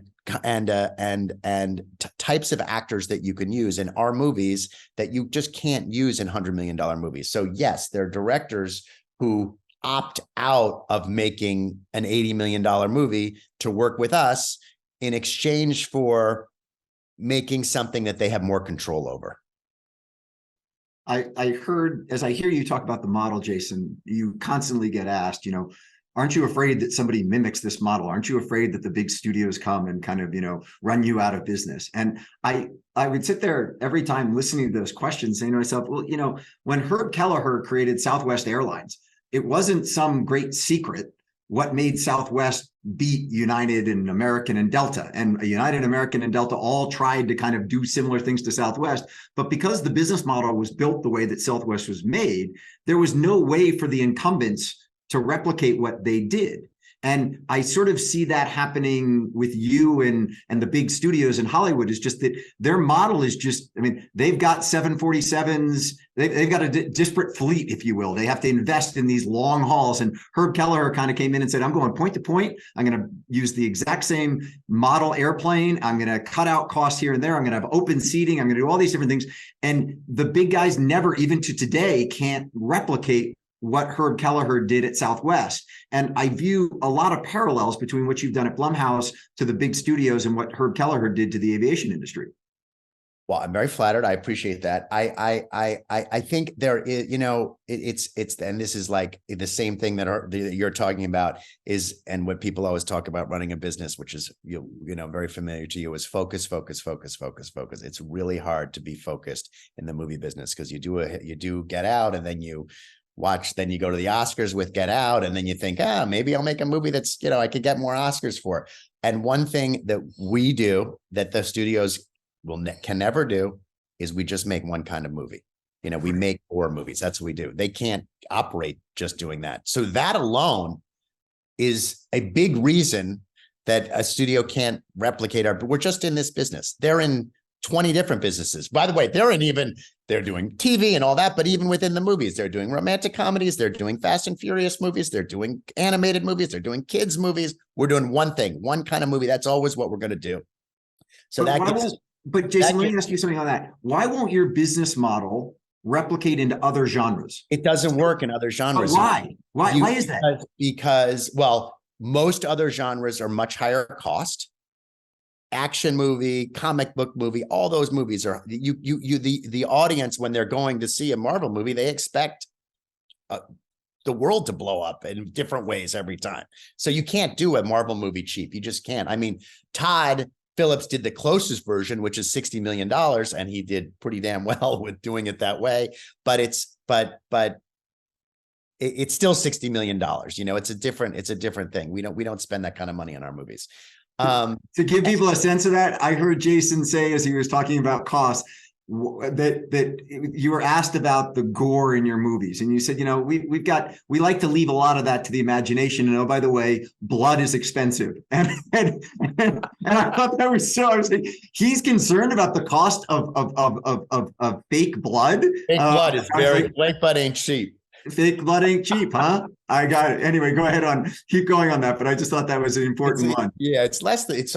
Speaker 1: types of actors that you can use in our movies that you just can't use in $100 million movies. So yes, there are directors who opt out of making an $80 million movie to work with us in exchange for making something that they have more control over.
Speaker 3: I heard, as I hear you talk about the model, Jason, you constantly get asked, aren't you afraid that somebody mimics this model? Aren't you afraid that the big studios come and kind of, run you out of business? And I would sit there every time listening to those questions saying to myself, well, when Herb Kelleher created Southwest Airlines, it wasn't some great secret what made Southwest beat United and American and Delta. And United, American, and Delta all tried to kind of do similar things to Southwest. But because the business model was built the way that Southwest was made, there was no way for the incumbents to replicate what they did. And I sort of see that happening with you and the big studios in Hollywood, is just that their model is just, they've got 747s, they've got a disparate fleet, if you will. They have to invest in these long hauls. And Herb Kelleher kind of came in and said, I'm going point to point. I'm going to use the exact same model airplane. I'm going to cut out costs here and there. I'm going to have open seating. I'm going to do all these different things. And the big guys never, even to today, can't replicate what Herb Kelleher did at Southwest. And I view a lot of parallels between what you've done at Blumhouse to the big studios and what Herb Kelleher did to the aviation industry.
Speaker 1: Well, I'm very flattered. I appreciate that. I think there is, it's, and this is like the same thing that you're talking about is, and what people always talk about running a business, which is, very familiar to you, is focus. It's really hard to be focused in the movie business, because you do Get Out, and then you go to the Oscars with Get Out, and then you think, maybe I'll make a movie that's, I could get more Oscars for. And one thing that we do that the studios can never do is we just make one kind of movie. We make 4 movies. That's what we do. They can't operate just doing that. So that alone is a big reason that a studio can't replicate we're just in this business. They're in 20 different businesses. By the way, they're doing TV and all that, but even within the movies, they're doing romantic comedies, they're doing Fast and Furious movies, they're doing animated movies, they're doing kids movies. We're doing one thing, one kind of movie. That's always what we're going to do. So
Speaker 3: but Jason, let me ask you something on that. Why won't your business model replicate into other genres?
Speaker 1: It doesn't work in other genres.
Speaker 3: Why? Why is that?
Speaker 1: Because, well, most other genres are much higher cost. Action movie, comic book movie, all those movies are the audience, when they're going to see a Marvel movie, they expect the world to blow up in different ways every time. So you can't do a Marvel movie cheap. You just can't. Todd Phillips did the closest version, which is $60 million, and he did pretty damn well with doing it that way. But it's still $60 million. It's a different thing. We don't spend that kind of money on our movies.
Speaker 3: To give people a sense of that, I heard Jason say, as he was talking about costs, that you were asked about the gore in your movies, and you said, we like to leave a lot of that to the imagination. And by the way, blood is expensive. And I thought that was so. I was like, he's concerned about the cost of fake blood.
Speaker 1: Fake blood is fake blood ain't cheap.
Speaker 3: Fake blood ain't cheap, huh? I got it. Anyway, go ahead keep going on that. But I just thought that was an important one.
Speaker 1: Yeah, it's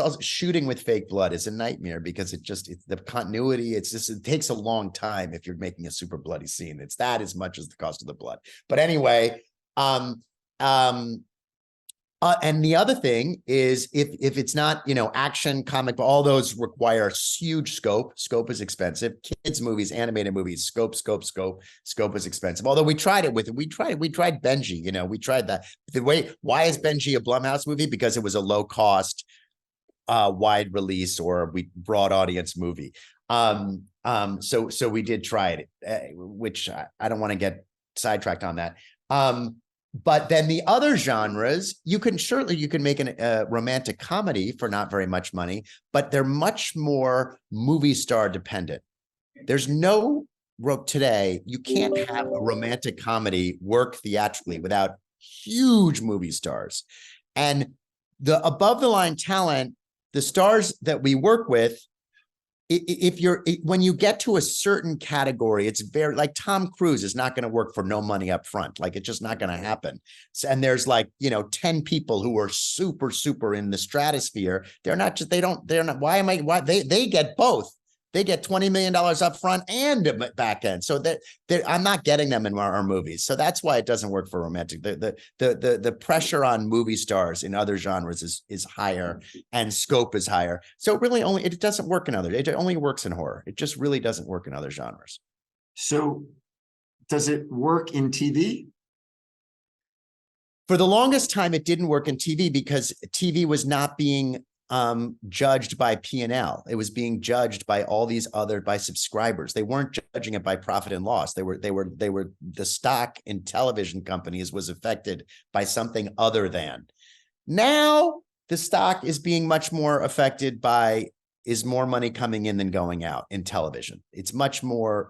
Speaker 1: also shooting with fake blood is a nightmare, because it's the continuity. It takes a long time if you're making a super bloody scene. It's that as much as the cost of the blood. But anyway, and the other thing is, if it's not, action, comic, all those require huge scope. Scope is expensive. Kids movies, animated movies, scope is expensive. Although we tried Benji, we tried that. Why is Benji a Blumhouse movie? Because it was a low cost, wide release or broad audience movie. So we did try it, which I don't want to get sidetracked on that. But then the other genres, you can make a romantic comedy for not very much money, but they're much more movie star dependent. There's no today, you can't have a romantic comedy work theatrically without huge movie stars. And the above the line talent, the stars that we work with, when you get to a certain category, it's very like Tom Cruise is not going to work for no money up front. Like it's just not going to happen. And there's like, 10 people who are super, super in the stratosphere. They're not, they get both. They get $20 million up front and back end. So that I'm not getting them in our movies. So that's why it doesn't work for romantic. The pressure on movie stars in other genres is higher and scope is higher. So it doesn't work in it only works in horror. It just really doesn't work in other genres.
Speaker 3: So does it work in TV?
Speaker 1: For the longest time, it didn't work in TV because TV was not being judged by P&L. It was being judged by all these by subscribers. They weren't judging it by profit and loss. The stock in television companies was affected by something other than. Now the stock is being much more affected by, is more money coming in than going out in television. It's much more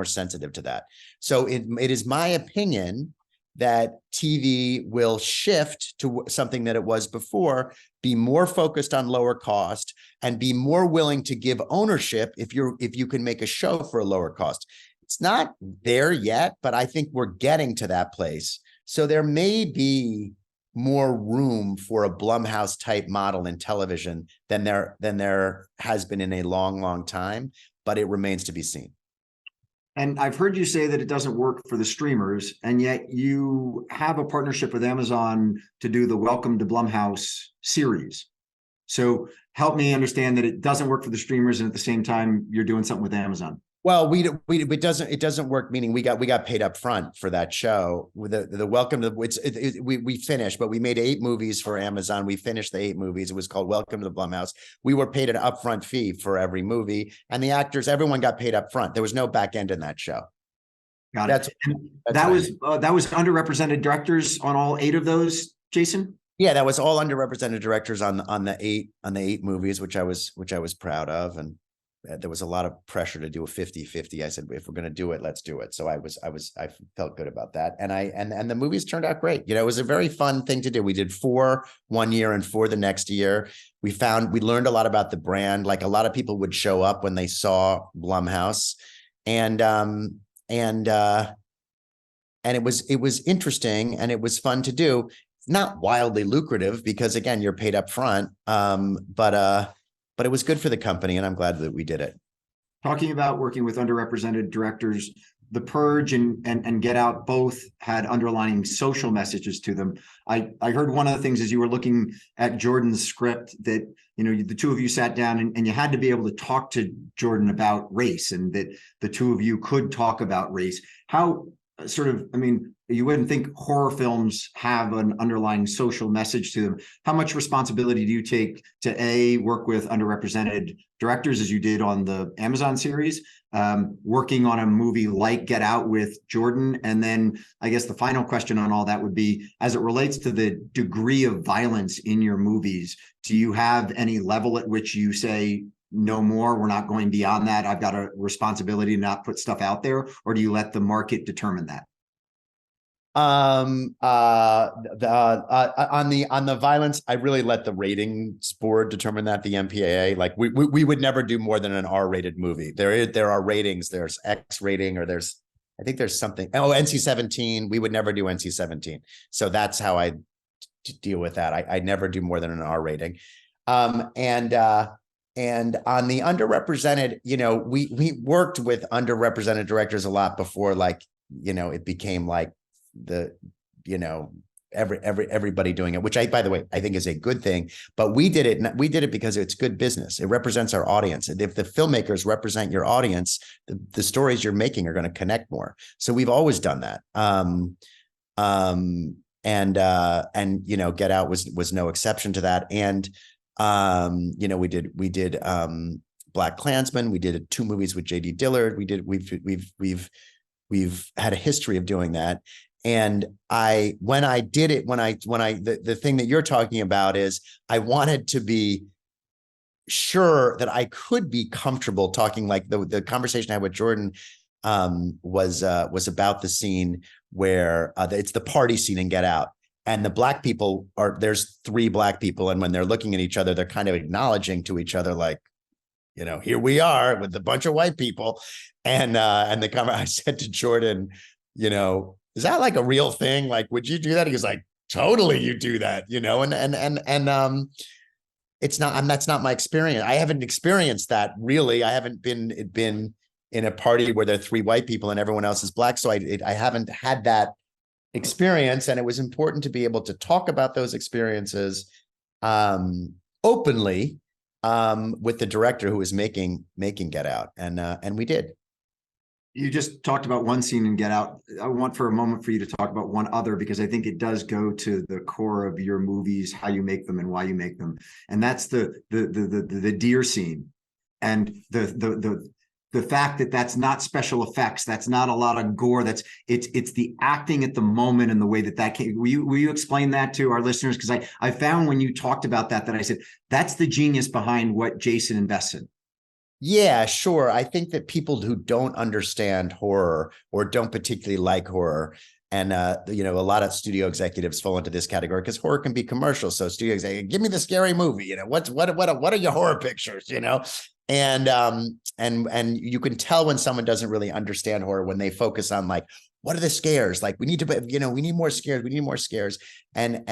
Speaker 1: sensitive to that. So it is my opinion that TV will shift to something that it was before, be more focused on lower cost and be more willing to give ownership if you can make a show for a lower cost. It's not there yet, but I think we're getting to that place. So there may be more room for a Blumhouse type model in television than there has been in a long, long time, but it remains to be seen.
Speaker 3: And I've heard you say that it doesn't work for the streamers, and yet you have a partnership with Amazon to do the Welcome to Blumhouse series. So help me understand that it doesn't work for the streamers, and at the same time, you're doing something with Amazon.
Speaker 1: Well, it doesn't work. Meaning we got paid up front for that show. With the Welcome to we finished, but we made 8 movies for Amazon. We finished the 8 movies. It was called Welcome to the Blumhouse. We were paid an upfront fee for every movie, and the actors, everyone got paid up front. There was no back end in that show.
Speaker 3: Got it. That was underrepresented directors on all 8 of those, Jason.
Speaker 1: Yeah, that was all underrepresented directors on the 8 movies, which I was proud of, and there was a lot of pressure to do a 50-50. I said, if we're going to do it, let's do it. So I felt good about that. And the movies turned out great. It was a very fun thing to do. We did 4 one year and 4 the next year. We learned a lot about the brand. Like a lot of people would show up when they saw Blumhouse, and it was interesting and it was fun to do. Not wildly lucrative because again, you're paid up front. But it was good for the company, and I'm glad that we did it.
Speaker 3: Talking about working with underrepresented directors, The Purge and Get Out both had underlying social messages to them. I heard one of the things as you were looking at Jordan's script that, the two of you sat down and you had to be able to talk to Jordan about race, and that the two of you could talk about race. How you wouldn't think horror films have an underlying social message to them. How much responsibility do you take to work with underrepresented directors as you did on the Amazon series, working on a movie like Get Out with Jordan? And then I guess the final question on all that would be, as it relates to the degree of violence in your movies, do you have any level at which you say, no more, we're not going beyond that, I've got a responsibility to not put stuff out there? Or do you let the market determine that?
Speaker 1: On the violence, I really let the ratings board determine that, the MPAA. Like we would never do more than an R-rated movie. There are ratings, there's X rating, or I think there's something, NC-17. We would never do NC-17. So that's how I deal with that. I never do more than an R rating. And on the underrepresented, we worked with underrepresented directors a lot before, it became like everybody doing it, which by the way, I think is a good thing, but we did it because it's good business. It represents our audience. And if the filmmakers represent your audience, the stories you're making are going to connect more. So we've always done that. Get Out was no exception to that. And, we did Black Klansman. We did 2 movies with J.D. Dillard. We've had a history of doing that. And the thing that you're talking about is I wanted to be sure that I could be comfortable talking. Like the conversation I had with Jordan was about the scene where it's the party scene in Get Out. And the black people there's 3 black people. And when they're looking at each other, they're kind of acknowledging to each other, like, you know, here we are with a bunch of white people. And I said to Jordan, you know, is that like a real thing? Like, would you do that? He was like, totally, you do that, you know, and it's not, that's not my experience. I haven't experienced that really. I haven't been in a party where there are 3 white people and everyone else is black. So I haven't had that experience. And it was important to be able to talk about those experiences openly with the director who was making Get Out. And we did.
Speaker 3: You just talked about one scene in Get Out. I want for a moment for you to talk about one other, because I think it does go to the core of your movies, how you make them and why you make them. And that's the deer scene, and the fact that that's not special effects, that's not a lot of gore, it's the acting at the moment and the way that came. Will you explain that to our listeners? Because I found when you talked about that I said, that's the genius behind what Jason invests in.
Speaker 1: Yeah, sure. I think that people who don't understand horror or don't particularly like horror, and you know, a lot of studio executives fall into this category because horror can be commercial. So studio executives, give me the scary movie. You know, what are your horror pictures? You know, and you can tell when someone doesn't really understand horror when they focus on like, what are the scares? Like, we need to, you know, we need more scares. We need more scares. And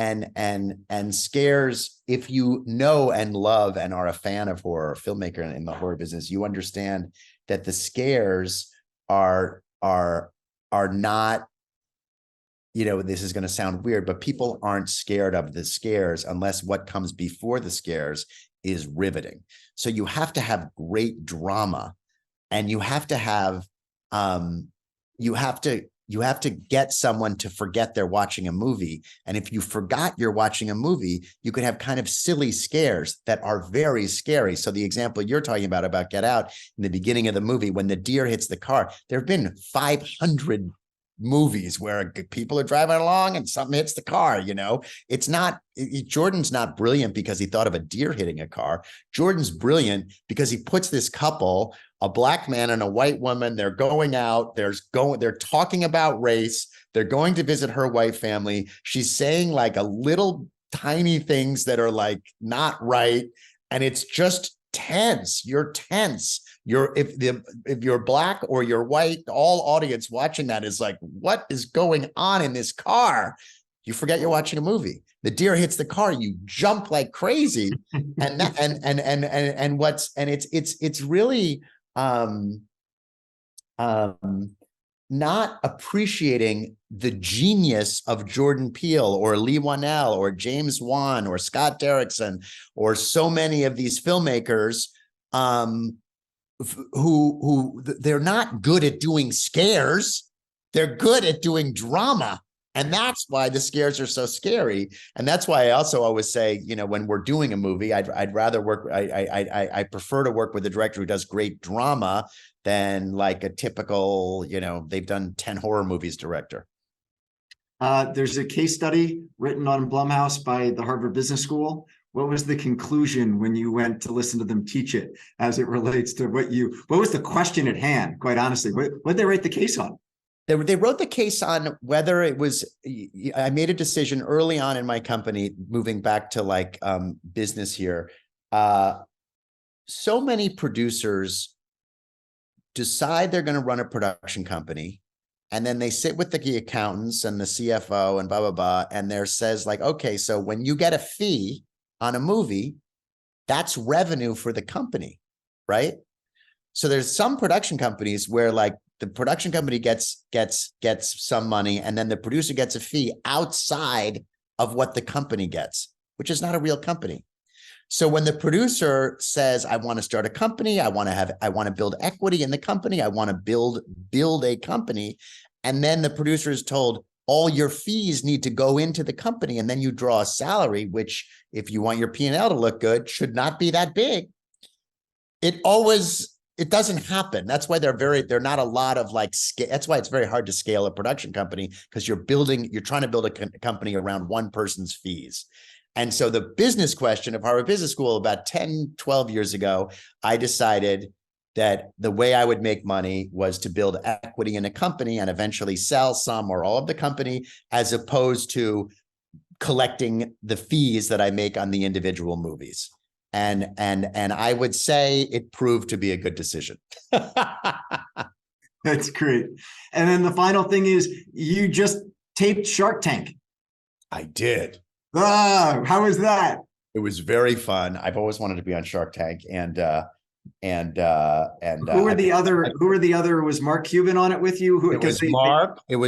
Speaker 1: scares, if you know and love and are a fan of horror, filmmaker in the horror business, you understand that the scares are not, you know, this is going to sound weird, but people aren't scared of the scares unless what comes before the scares is riveting. So you have to have great drama, and you have to have, you have to get someone to forget they're watching a movie. And if you forgot you're watching a movie, you could have kind of silly scares that are very scary. So the example you're talking about Get Out, in the beginning of the movie, when the deer hits the car, there have been 500 movies where people are driving along and something hits the car. You know, it's not, Jordan's not brilliant because he thought of a deer hitting a car. Jordan's brilliant because he puts this couple, a black man and a white woman, they're going out, they're talking about race, they're going to visit her white family. She's saying like a little tiny things that are like not right. And it's just tense. You're tense. If you're black or you're white, all audience watching that is like, what is going on in this car? You forget you're watching a movie. The deer hits the car, you jump like crazy. And it's really not appreciating the genius of Jordan Peele or Lee Wanell or James Wan or Scott Derrickson or so many of these filmmakers who they're not good at doing scares. They're good at doing drama. And that's why the scares are so scary. And that's why I also always say, you know, when we're doing a movie, I'd rather work, I prefer to work with a director who does great drama than like a typical, you know, they've done 10 horror movies director.
Speaker 3: There's a case study written on Blumhouse by the Harvard Business School. What was the conclusion when you went to listen to them teach it as it relates to what was the question at hand, quite honestly? What did they write the case on?
Speaker 1: They wrote the case on whether it was, I made a decision early on in my company, moving back to like business here. So many producers decide they're going to run a production company, and then they sit with the accountants and the CFO and blah, blah, blah. And there says like, okay, so when you get a fee on a movie, that's revenue for the company, right? So there's some production companies where like the production company gets some money, and then the producer gets a fee outside of what the company gets, which is not a real company. So when the producer says, I want to start a company, I want to build equity in the company, I want to build a company, and then the producer is told all your fees need to go into the company, and then you draw a salary, which if you want your P&L to look good, should not be that big. It doesn't happen. That's why they're not a lot of like, that's why it's very hard to scale a production company, because you're trying to build a company around one person's fees. And so the business question of Harvard Business School about 10, 12 years ago, I decided that the way I would make money was to build equity in a company and eventually sell some or all of the company, as opposed to collecting the fees that I make on the individual movies. And I would say it proved to be a good decision.
Speaker 3: That's great. And then the final thing is you just taped Shark Tank.
Speaker 1: I did.
Speaker 3: Ah, how was that?
Speaker 1: It was very fun. I've always wanted to be on Shark Tank, and
Speaker 3: who were the other? Was Mark Cuban on it with you?
Speaker 1: It was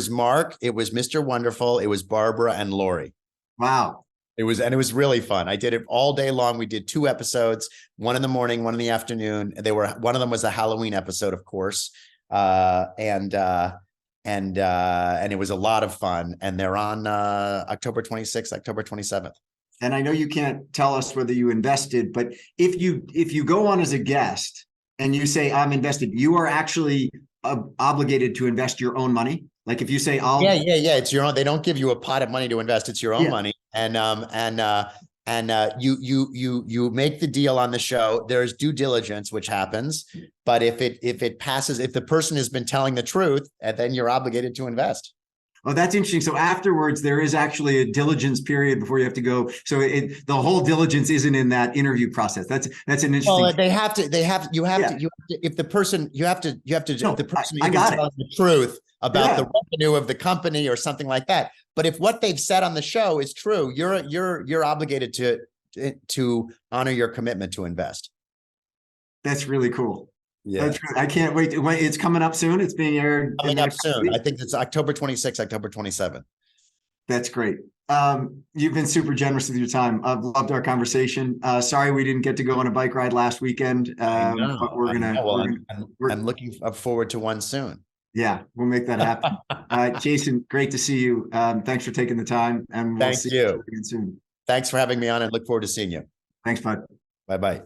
Speaker 1: Mark. It was Mr. Wonderful. It was Barbara and Lori.
Speaker 3: Wow.
Speaker 1: It was really fun. I did it all day long. We did 2 episodes, one in the morning, one in the afternoon. One of them was a Halloween episode, of course. And it was a lot of fun. And they're on October 26th, October 27th.
Speaker 3: And I know you can't tell us whether you invested, but if you go on as a guest and you say, I'm invested, you are actually obligated to invest your own money. Like if you say,
Speaker 1: yeah, it's your own. They don't give you a pot of money to invest. It's your own money. And you make the deal on the show. There's due diligence, which happens. But if it passes, if the person has been telling the truth, then you're obligated to invest.
Speaker 3: Oh, that's interesting. So afterwards, there is actually a diligence period before you have to go. So the whole diligence isn't in that interview process. That's an interesting.
Speaker 1: Well, you have to, if the person, if the person is telling the truth about the revenue of the company or something like that. But if what they've said on the show is true, you're obligated to honor your commitment to invest.
Speaker 3: That's really cool.
Speaker 1: Yeah,
Speaker 3: that's I can't wait. It's coming up soon. It's being aired
Speaker 1: coming up soon. I think it's October 26th, October 27th.
Speaker 3: That's great. You've been super generous with your time. I've loved our conversation. Sorry we didn't get to go on a bike ride last weekend, but we're gonna.
Speaker 1: I'm looking forward to one soon.
Speaker 3: Yeah, we'll make that happen. Jason, great to see you. Thanks for taking the time, and we'll see you again soon.
Speaker 1: Thanks for having me on, and look forward to seeing you.
Speaker 3: Thanks, bud.
Speaker 1: Bye-bye.